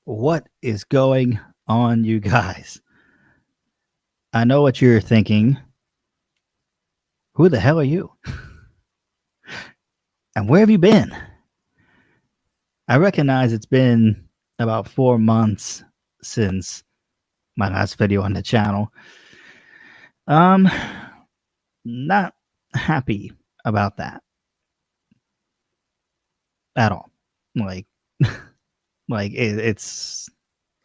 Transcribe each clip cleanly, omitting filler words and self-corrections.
What is going on, you guys? I know what you're thinking. Who the hell are you? And where have you been? I recognize it's been about 4 months since my last video on the channel. Um, not happy about that at all. Like, it's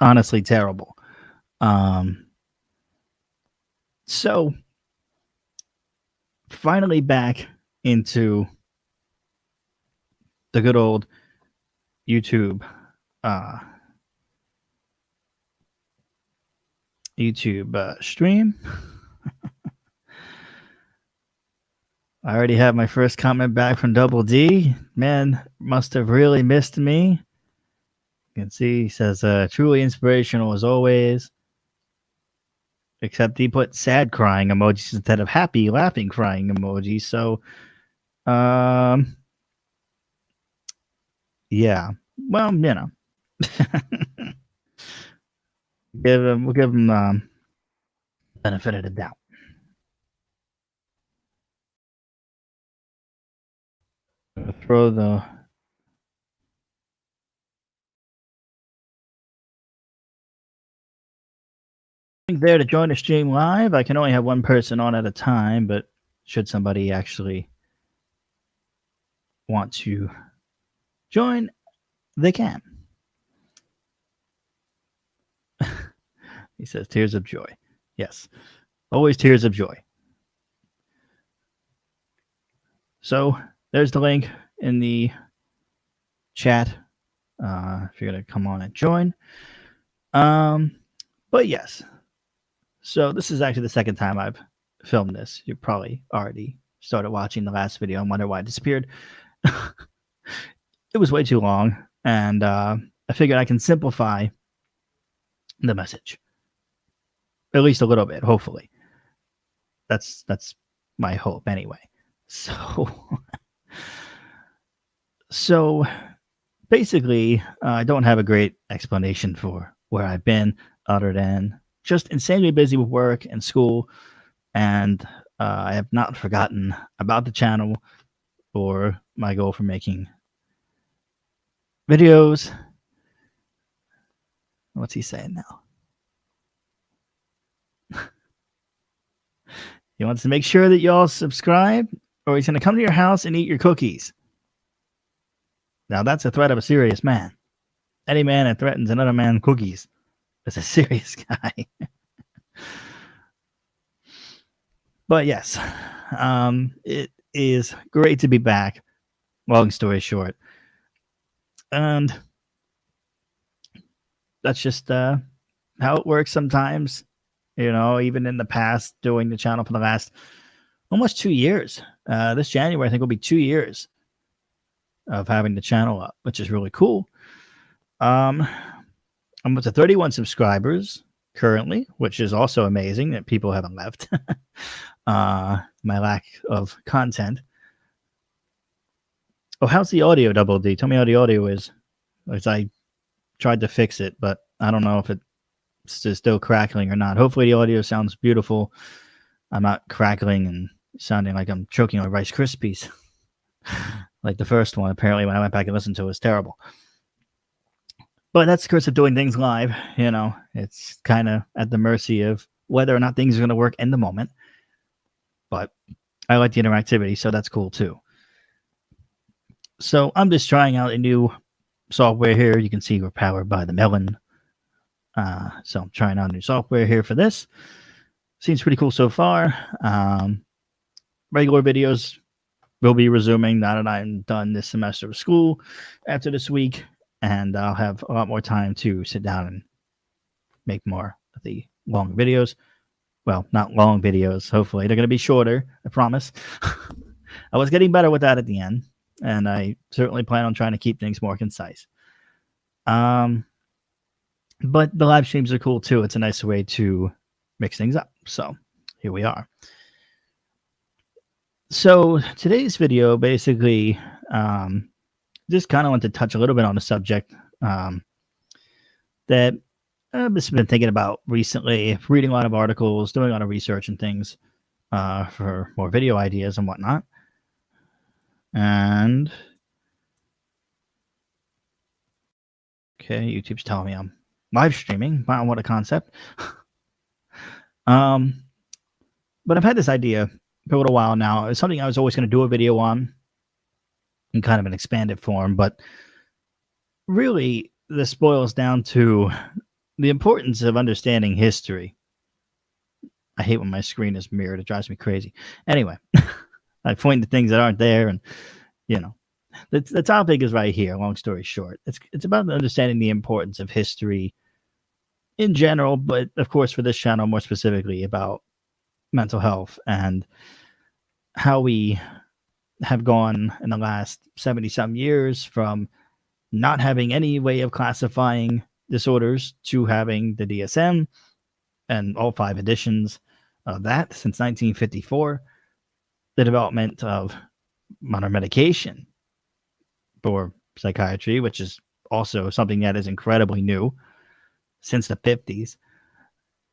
honestly terrible. Um, so finally back into the good old YouTube uh stream. I already have my first comment back from Double D. Man, must have really missed me. You can see he says truly inspirational as always. Except he put sad crying emojis instead of happy laughing crying emojis. So yeah. Well, we'll give him benefit of the doubt. Throw the link there to join the stream live. I can only have one person on at a time, but should somebody actually want to join, they can. He says tears of joy. Yes, always tears of joy. So there's the link in the chat if you're going to come on and join. But yes, so this is actually the second time I've filmed this. You probably already started watching the last video and wonder why it disappeared. It was way too long, and I figured I can simplify the message at least a little bit. Hopefully, that's my hope anyway. So basically, I don't have a great explanation for where I've been other than just insanely busy with work and school, and I have not forgotten about the channel or my goal for making videos. What's he saying now? He wants to make sure that y'all subscribe, or he's going to come to your house and eat your cookies. Now, that's a threat of a serious man. Any man that threatens another man cookies is a serious guy. But yes, it is great to be back. Long story short. And that's just how it works sometimes. You know, even in the past, doing the channel for the last almost 2 years. This January, I think, will be 2 years of having the channel up, which is really cool. I'm up to 31 subscribers currently, which is also amazing that people haven't left. My lack of content. Oh, how's the audio, Double D? Tell me how the audio is. Because I tried to fix it, but I don't know if it's still crackling or not. Hopefully the audio sounds beautiful. I'm not crackling and sounding like I'm choking on Rice Krispies. Like the first one, apparently, when I went back and listened to it, was terrible. But that's the curse of doing things live. You know, it's kind of at the mercy of whether or not things are going to work in the moment. But I like the interactivity, so that's cool too. So I'm just trying out a new software here. You can see we're powered by the Melon. So I'm trying out new software here for this. Seems pretty cool so far. Regular videos will be resuming now that I'm done this semester of school after this week. And I'll have a lot more time to sit down and make more of the long videos. Well, not long videos. Hopefully they're going to be shorter. I promise. I was getting better with that at the end, and I certainly plan on trying to keep things more concise. But the live streams are cool too. It's a nice way to mix things up. So here we are. So today's video basically just kind of want to touch a little bit on the subject that I've just been thinking about recently, reading a lot of articles, doing a lot of research and things for more video ideas and whatnot. And okay, YouTube's telling me I'm live streaming. Wow, what a concept. But I've had this idea for a little while now. It's something I was always going to do a video on in kind of an expanded form, but really this boils down to the importance of understanding history. I hate when my screen is mirrored. It drives me crazy. Anyway, I point to things that aren't there, and the topic is right here. Long story short, it's about understanding the importance of history in general, but of course for this channel more specifically about mental health and how we have gone in the last 70 some years from not having any way of classifying disorders to having the DSM and all 5 editions of that since 1954, the development of modern medication for psychiatry, which is also something that is incredibly new since the 50s.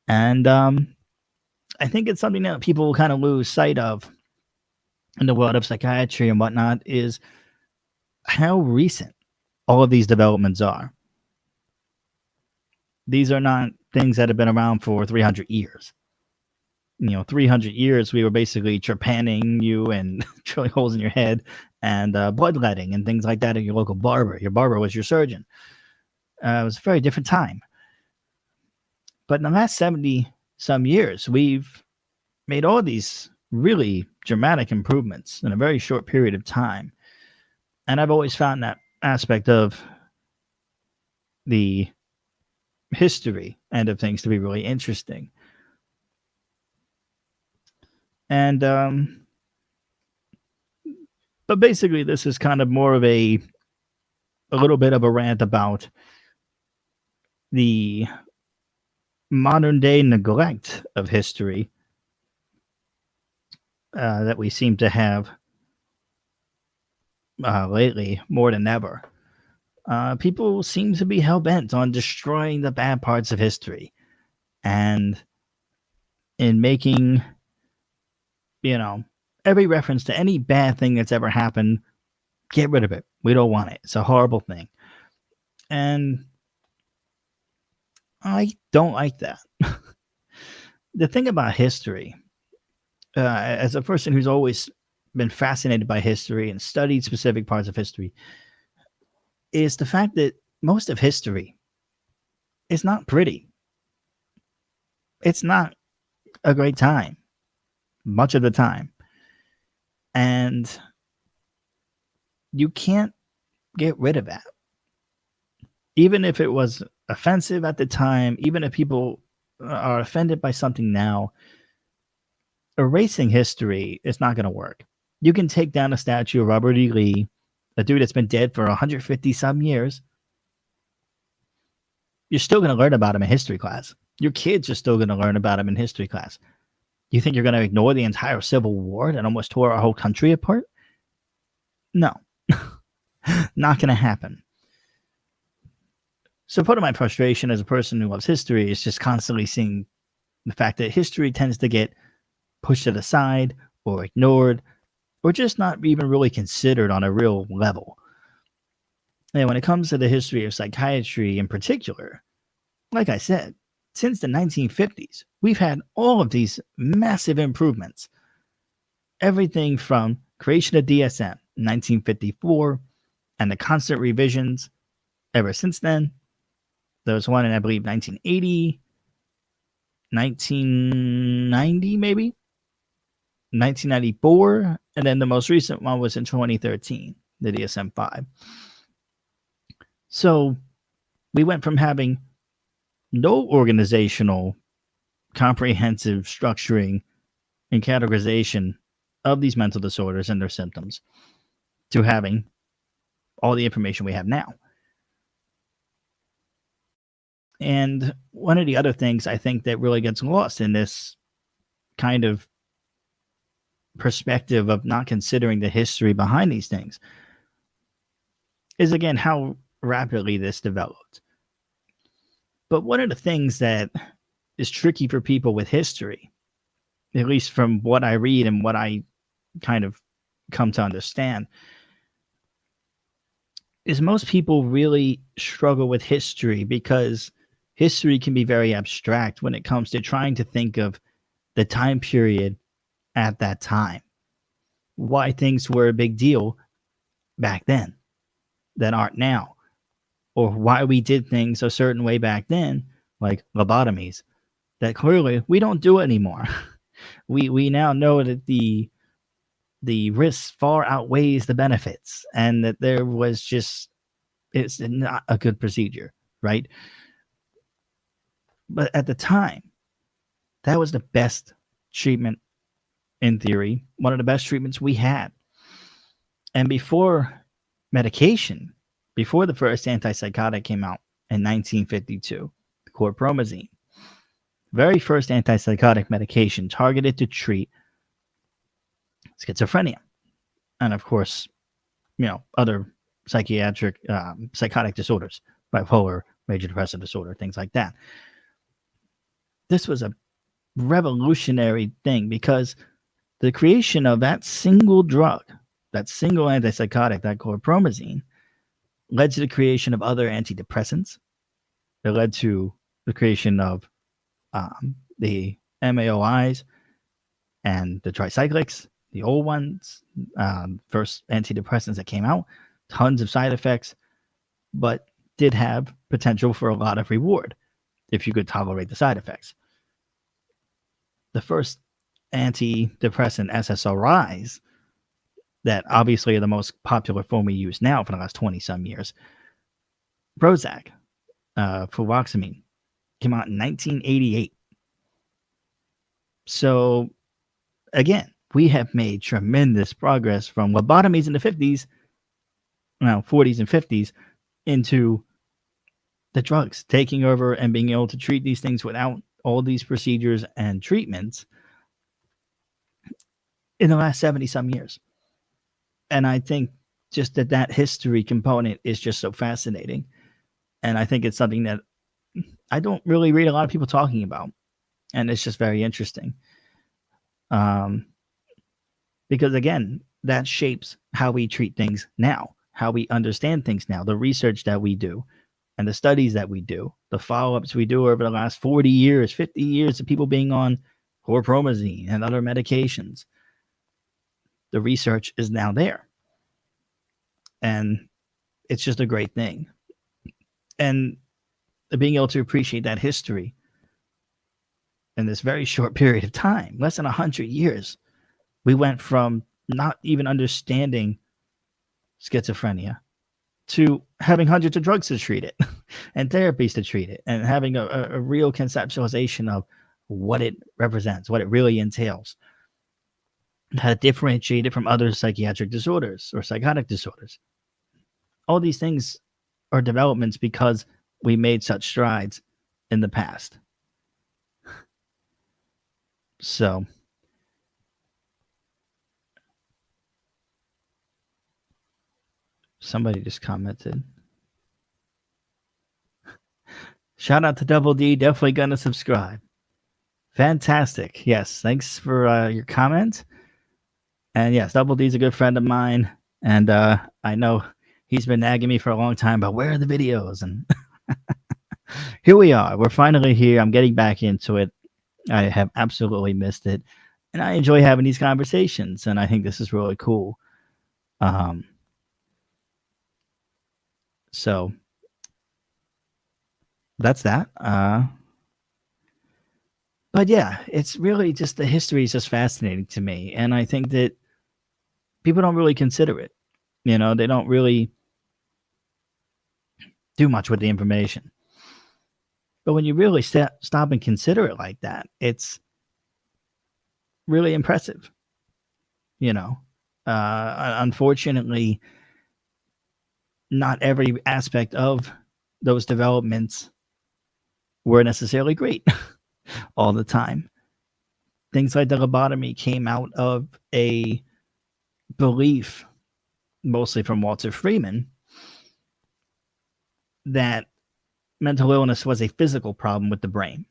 And I think it's something that people kind of lose sight of in the world of psychiatry and whatnot, is how recent all of these developments are. These are not things that have been around for 300 years. 300 years, we were basically trepanning you and drilling holes in your head and bloodletting and things like that at your local barber. Your barber was your surgeon. It was a very different time. But in the last 70 some years, we've made all these really dramatic improvements in a very short period of time. And I've always found that aspect of the history end of things to be really interesting. And but basically this is kind of more of a little bit of a rant about the modern day neglect of history that we seem to have lately more than ever. People seem to be hell-bent on destroying the bad parts of history and in making, every reference to any bad thing that's ever happened, get rid of it. We don't want it. It's a horrible thing. And I don't like that. The thing about history, as a person who's always been fascinated by history and studied specific parts of history, is the fact that most of history is not pretty. It's not a great time much of the time. And you can't get rid of that. Even if it was offensive at the time, even if people are offended by something now, erasing history is not going to work. You can take down a statue of Robert E. Lee, a dude that's been dead for 150 some years. You're still going to learn about him in history class. Your kids are still going to learn about him in history class. You think you're going to ignore the entire Civil War that almost tore our whole country apart? No. Not going to happen. So part of my frustration as a person who loves history is just constantly seeing the fact that history tends to get pushed to the side or ignored or just not even really considered on a real level. And when it comes to the history of psychiatry in particular, like I said, since the 1950s, we've had all of these massive improvements. Everything from creation of DSM in 1954 and the constant revisions ever since then. There was one in, I believe, 1980, 1990 maybe, 1994, and then the most recent one was in 2013, the DSM-5. So we went from having no organizational, comprehensive structuring and categorization of these mental disorders and their symptoms to having all the information we have now. And one of the other things I think that really gets lost in this kind of perspective of not considering the history behind these things is, again, how rapidly this developed. But one of the things that is tricky for people with history, at least from what I read and what I kind of come to understand, is most people really struggle with history because history can be very abstract when it comes to trying to think of the time period at that time, why things were a big deal back then that aren't now, or why we did things a certain way back then, like lobotomies, that clearly we don't do anymore. We now know that the risks far outweighs the benefits, and that there was just it's not a good procedure, right? But at the time, that was the best treatment in theory, one of the best treatments we had. And before medication, before the first antipsychotic came out in 1952, chlorpromazine, very first antipsychotic medication targeted to treat schizophrenia. And of course, other psychiatric, psychotic disorders, bipolar, major depressive disorder, things like that. This was a revolutionary thing because the creation of that single drug, that single antipsychotic, that chlorpromazine, led to the creation of other antidepressants. It led to the creation of the MAOIs and the tricyclics, the old ones, first antidepressants that came out, tons of side effects, but did have potential for a lot of reward if you could tolerate the side effects. The first antidepressant SSRIs, that obviously are the most popular form we use now for the last 20 some years, Prozac, fluvoxamine, came out in 1988. So again, we have made tremendous progress from lobotomies in the 50s, 40s and 50s, into the drugs taking over and being able to treat these things without all these procedures and treatments in the last 70 some years. And I think just that history component is just so fascinating. And I think it's something that I don't really read a lot of people talking about. And it's just very interesting. Because again, that shapes how we treat things now, how we understand things now, the research that we do and the studies that we do, the follow-ups we do over the last 40 years, 50 years of people being on chlorpromazine and other medications. The research is now there. And it's just a great thing. And being able to appreciate that history in this very short period of time, less than 100 years, we went from not even understanding schizophrenia to having hundreds of drugs to treat it and therapies to treat it, and having a real conceptualization of what it represents, what it really entails, how to differentiate it from other psychiatric disorders or psychotic disorders. All these things are developments because we made such strides in the past. So somebody just commented. Shout out to Double D. Definitely going to subscribe. Fantastic. Yes. Thanks for your comment. And yes, Double D is a good friend of mine. And I know he's been nagging me for a long time about where are the videos. And here we are. We're finally here. I'm getting back into it. I have absolutely missed it. And I enjoy having these conversations. And I think this is really cool. So that's that. But yeah, it's really just the history is just fascinating to me. And I think that people don't really consider it. They don't really do much with the information. But when you really stop and consider it like that, it's really impressive. Unfortunately, not every aspect of those developments were necessarily great all the time. Things like the lobotomy came out of a belief, mostly from Walter Freeman, that mental illness was a physical problem with the brain,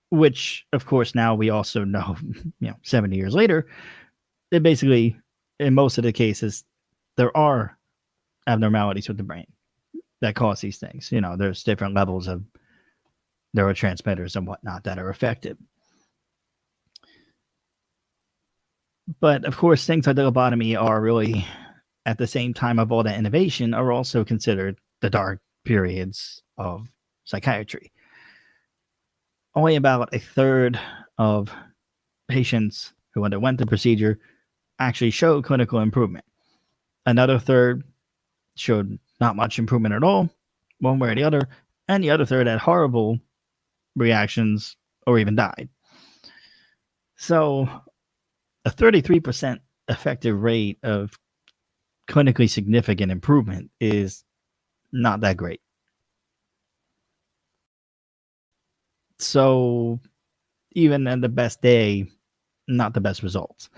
which, of course, now we also know, 70 years later, that basically, in most of the cases, there are abnormalities with the brain that cause these things. There's different levels of neurotransmitters and whatnot that are affected. But of course, things like the lobotomy are really, at the same time of all that innovation, are also considered the dark periods of psychiatry. Only about a third of patients who underwent the procedure actually showed clinical improvement. Another third showed not much improvement at all, one way or the other, and the other third had horrible reactions or even died. So a 33% effective rate of clinically significant improvement is not that great. So even in the best day, not the best results.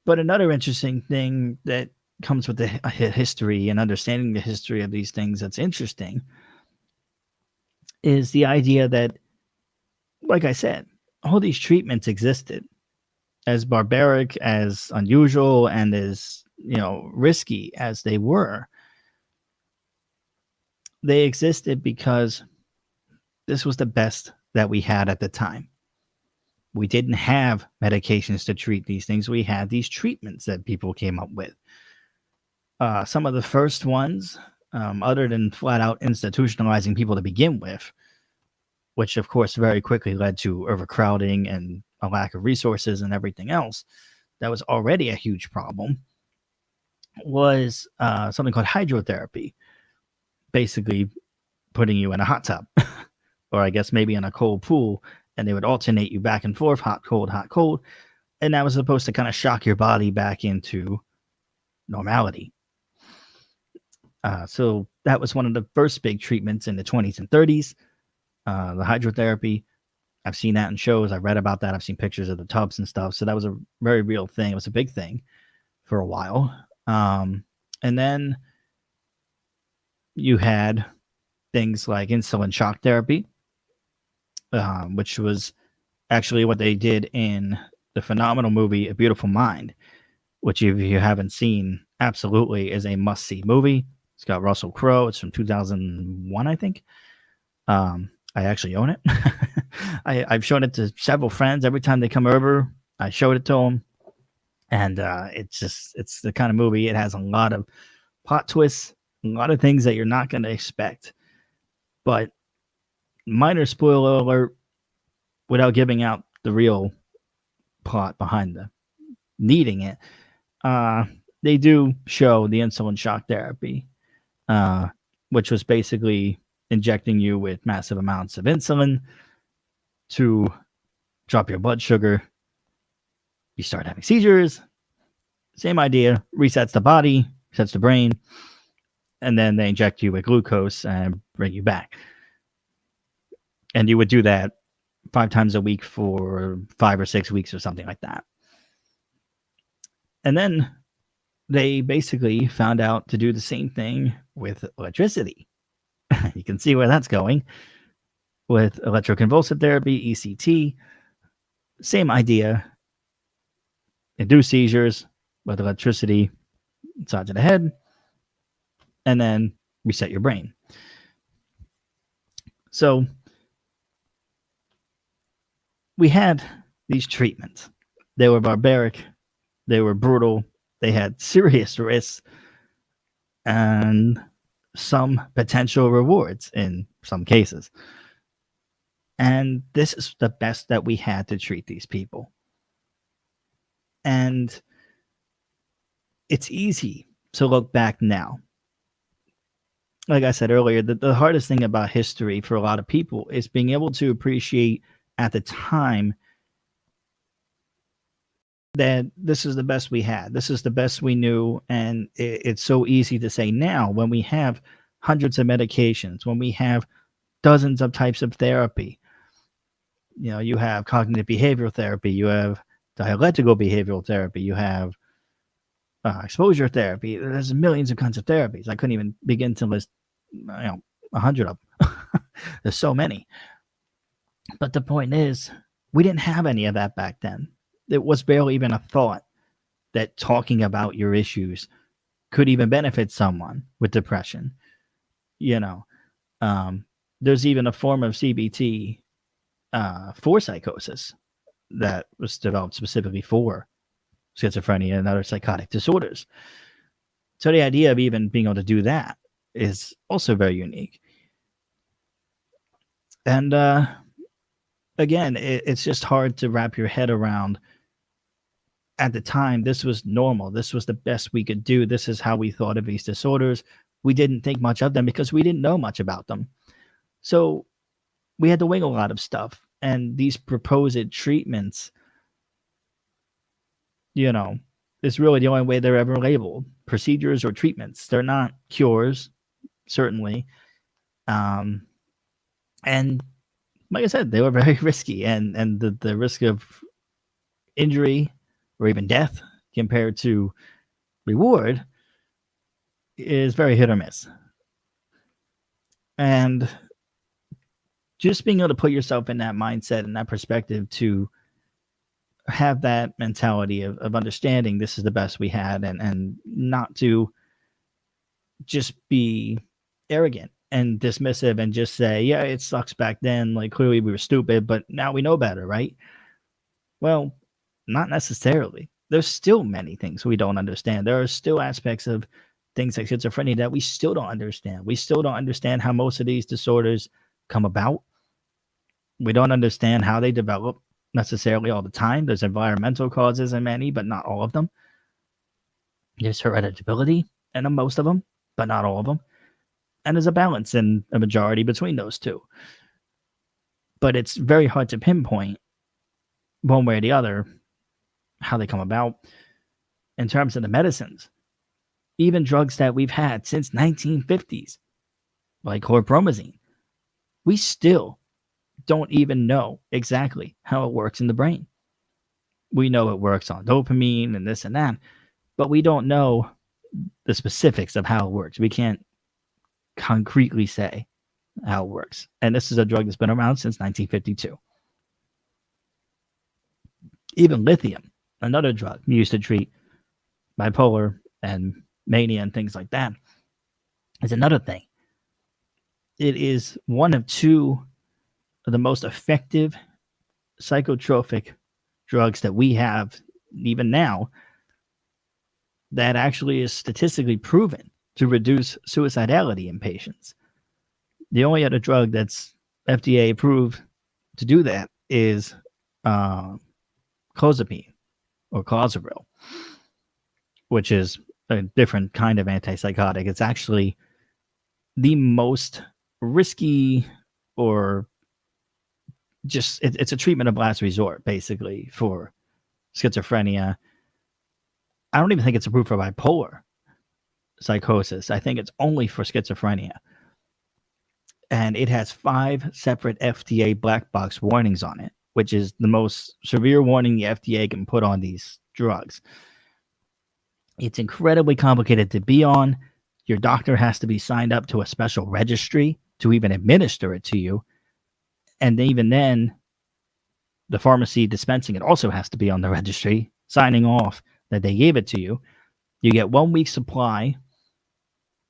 But another interesting thing that comes with the history and understanding the history of these things that's interesting is the idea that, like I said, all these treatments existed, as barbaric, as unusual, and as risky as they were. They existed because this was the best that we had at the time. We didn't have medications to treat these things. We had these treatments that people came up with. Some of the first ones, other than flat out institutionalizing people to begin with, which of course very quickly led to overcrowding and a lack of resources and everything else, that was already a huge problem, was something called hydrotherapy. Basically putting you in a hot tub, or I guess maybe in a cold pool, and they would alternate you back and forth, hot, cold. And that was supposed to kind of shock your body back into normality. So that was one of the first big treatments in the 20s and 30s, the hydrotherapy. I've seen that in shows. I read about that. I've seen pictures of the tubs and stuff. So that was a very real thing. It was a big thing for a while. And then you had things like insulin shock therapy, which was actually what they did in the phenomenal movie A Beautiful Mind, which if you haven't seen, absolutely is a must-see movie. It's got Russell Crowe. It's from 2001, I think. I actually own it. I've shown it to several friends. Every time they come over, I showed it to them. And it's the kind of movie, it has a lot of plot twists, a lot of things that you're not going to expect. But minor spoiler alert, without giving out the real plot behind the needing it, they do show the insulin shock therapy, which was basically injecting you with massive amounts of insulin to drop your blood sugar. You start having seizures. Same idea, resets the body, resets the brain, and then they inject you with glucose and bring you back. And you would do that 5 times a week for 5 or 6 weeks or something like that. And then they basically found out to do the same thing with electricity. You can see where that's going. With electroconvulsive therapy, ECT, same idea. Induce seizures with electricity inside of the head, and then reset your brain. So we had these treatments. They were barbaric. They were brutal. They had serious risks and some potential rewards in some cases. And this is the best that we had to treat these people. And it's easy to look back now. Like I said earlier, the hardest thing about history for a lot of people is being able to appreciate at the time that this is the best we had. This is the best we knew. And it's so easy to say now when we have hundreds of medications, when we have dozens of types of therapy. You have cognitive behavioral therapy, you have dialectical behavioral therapy, you have exposure therapy. There's millions of kinds of therapies. I couldn't even begin to list, 100 of them. There's so many. But the point is, we didn't have any of that back then. It was barely even a thought that talking about your issues could even benefit someone with depression. You know, there's even a form of CBT for psychosis that was developed specifically for schizophrenia and other psychotic disorders. So the idea of even being able to do that is also very unique. And again, it's just hard to wrap your head around. At the time, this was normal. This was the best we could do. This is how we thought of these disorders. We didn't think much of them because we didn't know much about them. So we had to wing a lot of stuff. And these proposed treatments, is really the only way they're ever labeled. Procedures or treatments. They're not cures, certainly. And like I said, they were very risky. And the risk of injury or even death compared to reward is very hit or miss. And just being able to put yourself in that mindset and that perspective to have that mentality of understanding this is the best we had and not to just be arrogant and dismissive and just say, yeah, it sucks back then. Like, clearly we were stupid, but now we know better, right? Well, not necessarily. There's still many things we don't understand. There are still aspects of things like schizophrenia that we still don't understand. We still don't understand how most of these disorders come about. We don't understand how they develop necessarily all the time. There's environmental causes in many, but not all of them. There's hereditability in most of them, but not all of them. And there's a balance in a majority between those two. But it's very hard to pinpoint one way or the other how they come about. In terms of the medicines, even drugs that we've had since 1950s, like chlorpromazine, we still don't even know exactly how it works in the brain. We know it works on dopamine and this and that, but we don't know the specifics of how it works. We can't concretely say how it works. And this is a drug that's been around since 1952. Even lithium, another drug used to treat bipolar and mania and things like that, is another thing. It is one of two of the most effective psychotropic drugs that we have even now that actually is statistically proven to reduce suicidality in patients. The only other drug that's FDA approved to do that is clozapine or Clozaril, which is a different kind of antipsychotic. It's actually the most risky, or just it's a treatment of last resort, basically, for schizophrenia. I don't even think it's approved for bipolar psychosis. I think it's only for schizophrenia. And it has 5 separate FDA black box warnings on it, which is the most severe warning the FDA can put on these drugs. It's incredibly complicated to be on. Your doctor has to be signed up to a special registry to even administer it to you. And even then, the pharmacy dispensing it also has to be on the registry, signing off that they gave it to you. You get 1 week's supply,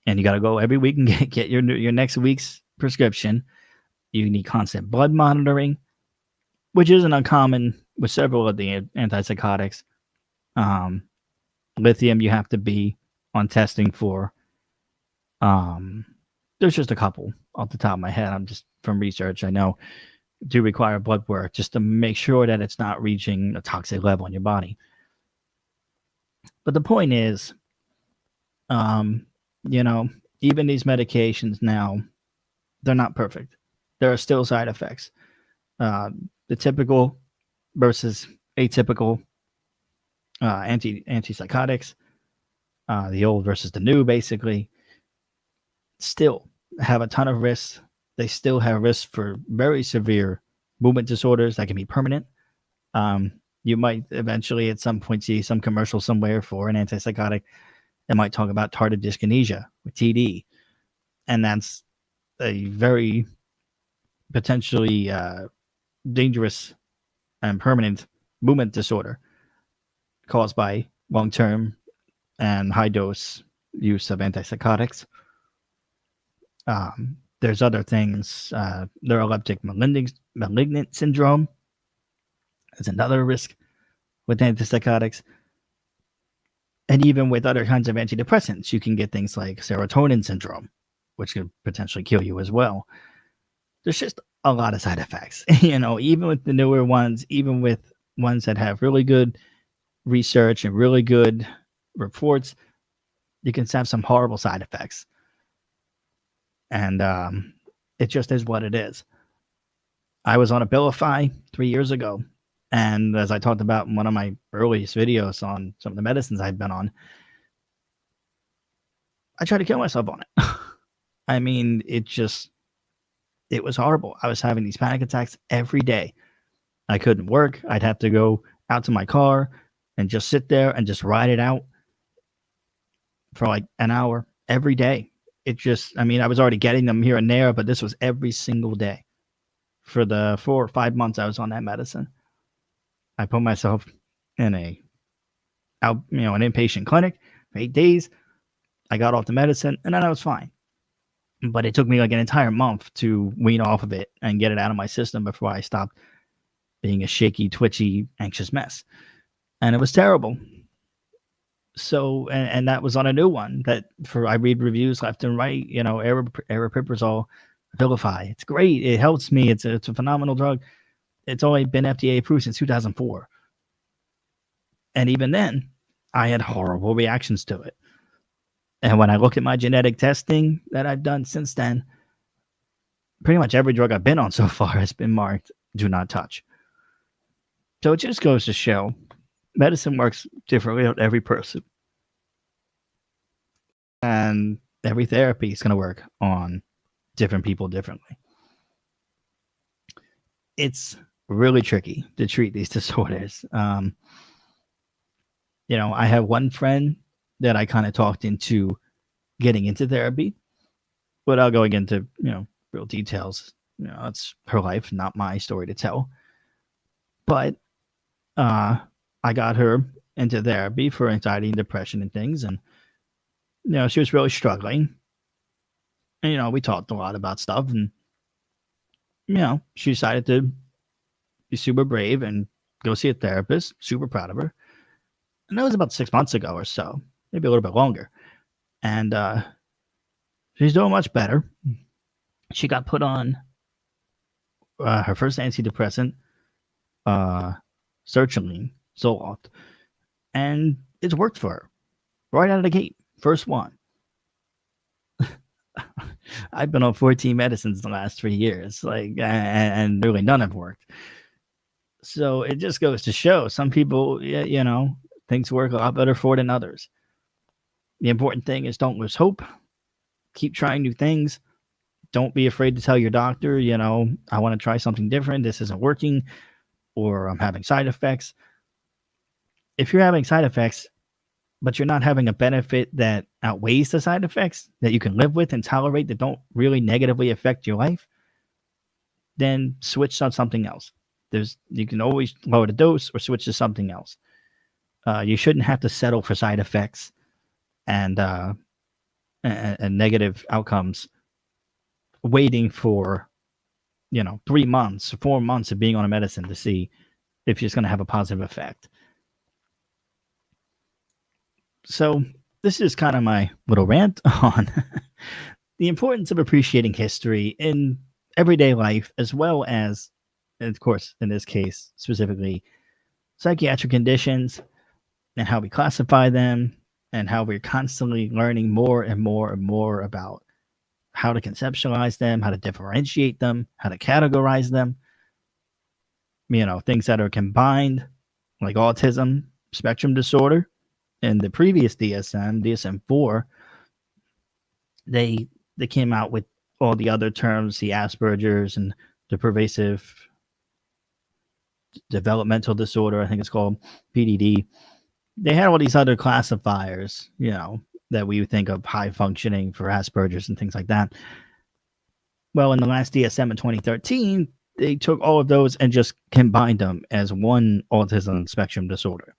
and you got to go every week and get your next week's prescription. You need constant blood monitoring, which isn't uncommon with several of the antipsychotics. Lithium, you have to be on testing for. There's just a couple off the top of my head. I'm just from research. I know do require blood work just to make sure that it's not reaching a toxic level in your body. But the point is, even these medications now, they're not perfect. There are still side effects. The typical versus atypical antipsychotics, the old versus the new, basically, still have a ton of risks. They still have risks for very severe movement disorders that can be permanent. You might eventually at some point see some commercial somewhere for an antipsychotic that might talk about tardive dyskinesia with TD. And that's a very potentially dangerous and permanent movement disorder caused by long-term and high-dose use of antipsychotics. There's other things. Neuroleptic malignant syndrome is another risk with antipsychotics. And even with other kinds of antidepressants, you can get things like serotonin syndrome, which could potentially kill you as well. There's just a lot of side effects, even with the newer ones, even with ones that have really good research and really good reports, you can have some horrible side effects. And it just is what it is. I was on Abilify 3 years ago. And as I talked about in one of my earliest videos on some of the medicines I've been on, I tried to kill myself on it. I mean, it was horrible. I was having these panic attacks every day. I couldn't work. I'd have to go out to my car and just sit there and just ride it out for like an hour every day. I was already getting them here and there, but this was every single day for the 4 or 5 months I was on that medicine. I put myself in an inpatient clinic for 8 days. I got off the medicine and then I was fine. But it took me like an entire month to wean off of it and get it out of my system before I stopped being a shaky, twitchy, anxious mess. And it was terrible. So, and that was on a new one I read reviews left and right, aripiprazole, Abilify. It's great. It helps me. It's a phenomenal drug. It's only been FDA approved since 2004. And even then, I had horrible reactions to it. And when I look at my genetic testing that I've done since then, pretty much every drug I've been on so far has been marked do not touch. So it just goes to show medicine works differently on every person. And every therapy is going to work on different people differently. It's really tricky to treat these disorders. I have one friend that I kind of talked into getting into therapy without going into, real details. It's her life, not my story to tell. But I got her into therapy for anxiety and depression and things. And, she was really struggling. And, we talked a lot about stuff. And, she decided to be super brave and go see a therapist. Super proud of her. And that was about 6 months ago or so, maybe a little bit longer. And she's doing much better. She got put on her first antidepressant, sertraline, Zoloft, and it's worked for her right out of the gate. First one. I've been on 14 medicines the last 3 years, and really none have worked. So it just goes to show some people, things work a lot better for than others. The important thing is don't lose hope. Keep trying new things. Don't be afraid to tell your doctor, I want to try something different. This isn't working, or I'm having side effects. If you're having side effects, but you're not having a benefit that outweighs the side effects that you can live with and tolerate that don't really negatively affect your life, then switch on something else. You can always lower the dose or switch to something else. You shouldn't have to settle for side effects and negative outcomes waiting for 3 months, 4 months of being on a medicine to see if it's going to have a positive effect. So this is kind of my little rant on the importance of appreciating history in everyday life, as well as, of course, in this case, specifically psychiatric conditions and how we classify them and how we're constantly learning more and more and more about how to conceptualize them, how to differentiate them, how to categorize them. Things that are combined, like autism spectrum disorder, and the previous DSM-4, they came out with all the other terms, the Asperger's and the pervasive developmental disorder, I think it's called PDD. They had all these other classifiers, that we would think of high functioning for Asperger's and things like that. Well, in the last DSM in 2013, they took all of those and just combined them as one autism spectrum disorder.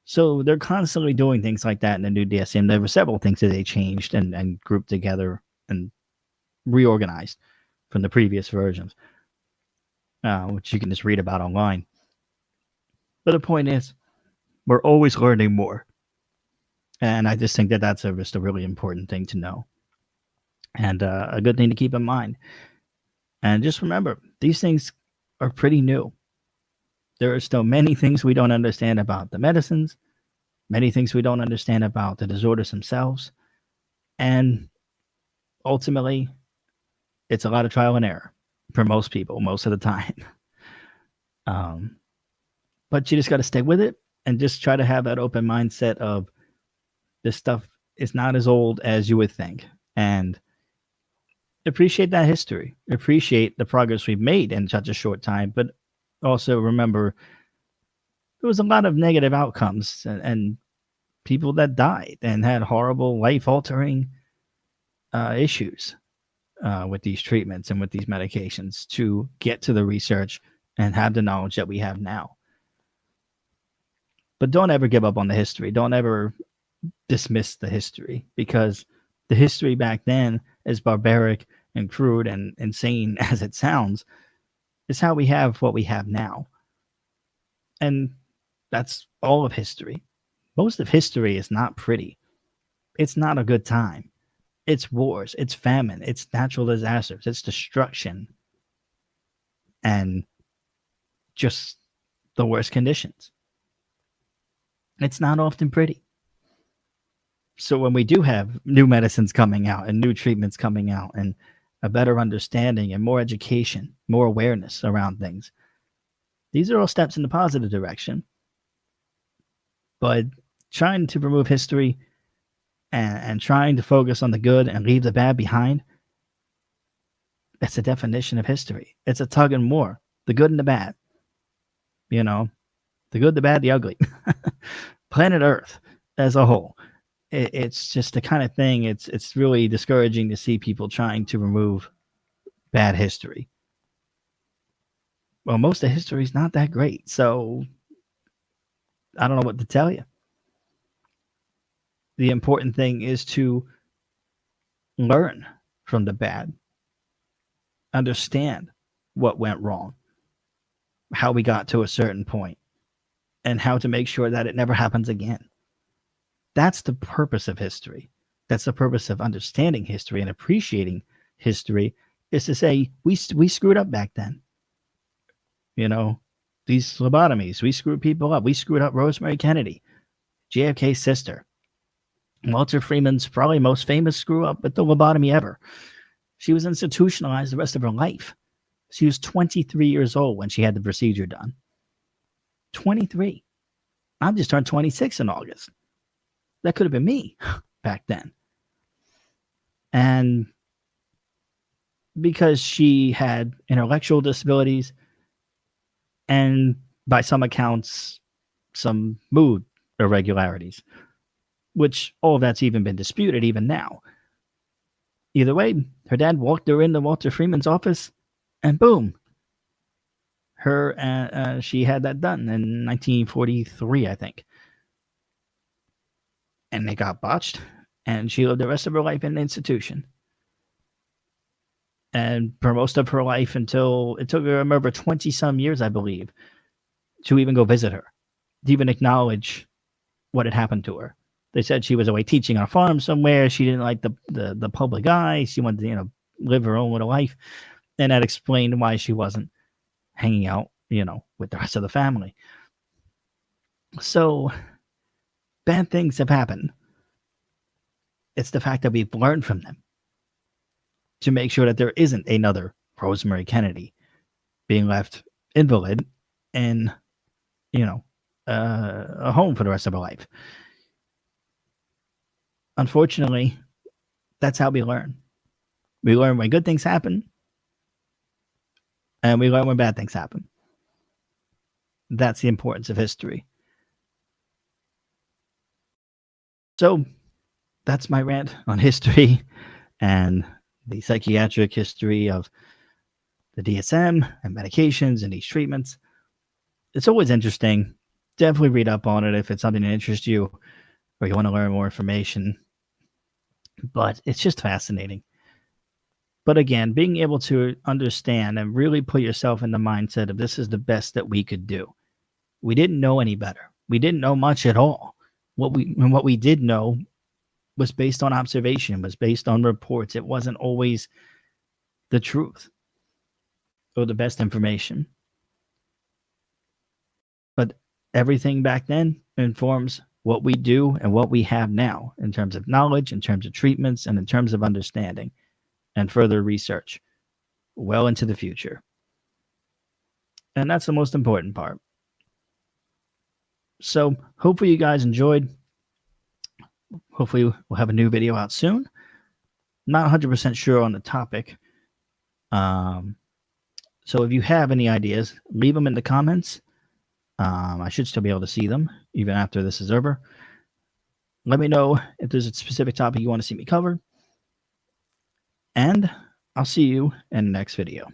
So they're constantly doing things like that in the new DSM. There were several things that they changed and grouped together and reorganized from the previous versions, which you can just read about online. But the point is, we're always learning more. And I just think that that's just a really important thing to know. And a good thing to keep in mind. And just remember, these things are pretty new. There are still many things we don't understand about the medicines, many things we don't understand about the disorders themselves. And ultimately, it's a lot of trial and error for most people, most of the time. But you just got to stick with it and just try to have that open mindset of this stuff is not as old as you would think. And appreciate that history. Appreciate the progress we've made in such a short time. But also remember, there was a lot of negative outcomes and people that died and had horrible life-altering issues with these treatments and with these medications to get to the research and have the knowledge that we have now. But don't ever give up on the history. Don't ever dismiss the history, because the history back then, as barbaric and crude and insane as it sounds, is how we have what we have now. And that's all of history. Most of history is not pretty. It's not a good time. It's wars, it's famine, it's natural disasters, it's destruction, and just the worst conditions. It's not often pretty. So when we do have new medicines coming out and new treatments coming out and a better understanding and more education, more awareness around things, these are all steps in the positive direction. But trying to remove history and trying to focus on the good and leave the bad behind, that's the definition of history. It's a tug and war, the good and the bad. The good, the bad, the ugly. Planet Earth as a whole. It's just the kind of thing, it's really discouraging to see people trying to remove bad history. Well, most of history is not that great, so I don't know what to tell you. The important thing is to learn from the bad, understand what went wrong, how we got to a certain point, and how to make sure that it never happens again. That's the purpose of history. That's the purpose of understanding history and appreciating history, is to say, we screwed up back then. These lobotomies, we screwed people up. We screwed up Rosemary Kennedy, JFK's sister. Walter Freeman's probably most famous screw up with the lobotomy ever. She was institutionalized the rest of her life. She was 23 years old when she had the procedure done. 23. I just turned 26 in August. That could have been me back then. And because she had intellectual disabilities and, by some accounts, some mood irregularities, which all of that's even been disputed even now. Either way, her dad walked her into Walter Freeman's office, and boom, she had that done in 1943, I think. And it got botched, and she lived the rest of her life in an institution. And for most of her life, until it took her over 20-some years, I believe, to even go visit her, to even acknowledge what had happened to her. They said she was away teaching on a farm somewhere. She didn't like the public eye. She wanted to, live her own little life. And that explained why she wasn't hanging out, with the rest of the family. So bad things have happened. It's the fact that we've learned from them to make sure that there isn't another Rosemary Kennedy being left invalid in, a home for the rest of her life. Unfortunately, that's how we learn. We learn when good things happen, and we learn when bad things happen. That's the importance of history. So that's my rant on history and the psychiatric history of the DSM and medications and these treatments. It's always interesting. Definitely read up on it if it's something that interests you or you want to learn more information. But it's just fascinating. But again, being able to understand and really put yourself in the mindset of this is the best that we could do. We didn't know any better. We didn't know much at all. What we did know was based on observation, was based on reports. It wasn't always the truth or the best information. But everything back then informs what we do and what we have now in terms of knowledge, in terms of treatments, and in terms of understanding and further research well into the future. And that's the most important part. So hopefully you guys enjoyed. Hopefully we'll have a new video out soon. Not 100% sure on the topic. So if you have any ideas, leave them in the comments. I should still be able to see them even after this is over. Let me know if there's a specific topic you want to see me cover. And I'll see you in the next video.